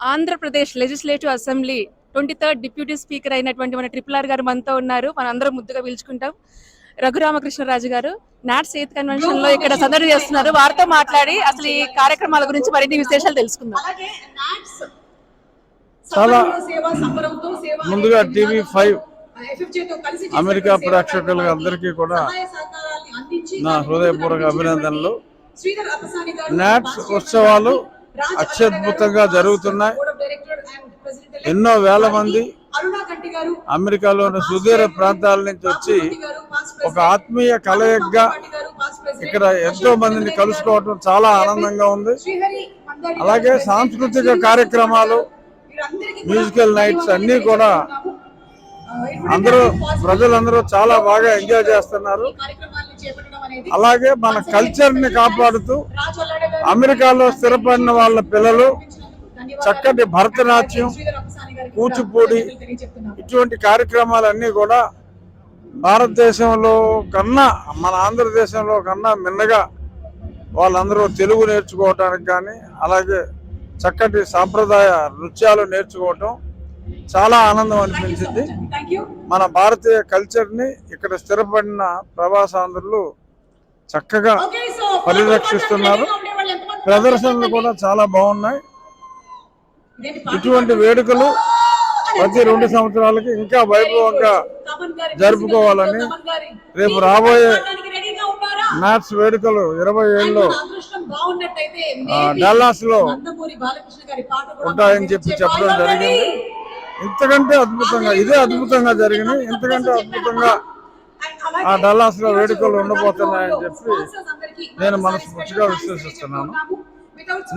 Andhra Pradesh legislative assembly 23rd deputy speaker అయినటువంటి మన triple R గారు మనతో ఉన్నారు. మనందరం ముద్దుగా పిలుచుకుంటాం. రఘురామకృష్ణరాజు గారు నాట్స్ ఎయిత్ కన్వెన్షన్ లో ఇక్కడ సందడి చేస్తున్నారు. వారితో మాట్లాడి అసలు ఈ కార్యక్రమాల గురించి మరిన్ని విశేషాలు తెలుసుకుందాం. చాలా ముందుగా TV5 అమెరికా ప్రేక్షకులకు అందరికీ కూడా నా హృదయపూర్వక అభినందనలు. నాట్స్ ఉత్సవాలు అత్యద్భుతంగా జరుగుతున్నాయి. ఎన్నో వేల మంది అమెరికాలోని సుదూర ప్రాంతాల నుంచి వచ్చి ఒక ఆత్మీయ కలయికగా ఇక్కడ ఎంతో మందిని కలుసుకోవటం చాలా ఆనందంగా ఉంది. అలాగే సాంస్కృతిక కార్యక్రమాలు, మ్యూజికల్ నైట్స్ అన్నీ కూడా ప్రజలందరూ చాలా బాగా ఎంజాయ్ చేస్తున్నారు. అలాగే మన కల్చర్ ని కాపాడుతూ అమెరికాలో స్థిరపడిన వాళ్ళ పిల్లలు చక్కటి భరతనాట్యం, కూచిపూడి ఇటువంటి కార్యక్రమాలన్నీ కూడా భారతదేశంలో కన్నా మన ఆంధ్రదేశంలో కన్నా మిన్నగా వాళ్ళందరూ తెలుగు నేర్చుకోవటానికి కానీ అలాగే చక్కటి సాంప్రదాయ నృత్యాలు నేర్చుకోవటం చాలా ఆనందం అనిపించింది. మన భారతీయ కల్చర్ని ఇక్కడ స్థిరపడిన ప్రవాసాంధ్రులు చక్కగా పరిరక్షిస్తున్నారు. ప్రదర్శనలు కూడా చాలా బాగున్నాయి. ఇటువంటి వేడుకలు ప్రతి 2 సంవత్సరాలకి ఇంకా వైభవంగా జరుపుకోవాలని రేపు రాబోయే నాట్స్ వేడుకలు 27లో డల్లాస్ లో ఉంటాయని చెప్పడం జరిగింది. ఇంతకంటే అద్భుతంగా ఇదే అద్భుతంగా జరిగినాయి. ఇంతకంటే అద్భుతంగా ఆ డల్లాస్ లో వేడుకలు ఉండబోతున్నాయని చెప్పి నేను మనస్ఫూర్తిగా విశ్వసిస్తున్నాను.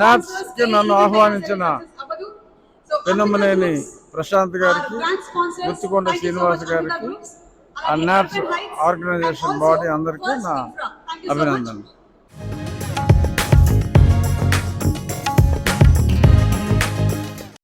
నాట్స్ కి నన్ను ఆహ్వానించిన పెన్నమనేని ప్రశాంత్ గారికి, ముత్తుకొండ శ్రీనివాస్ గారికి, ఆ నాట్స్ ఆర్గనైజేషన్ బాడీ అందరికీ నా అభినందనలు.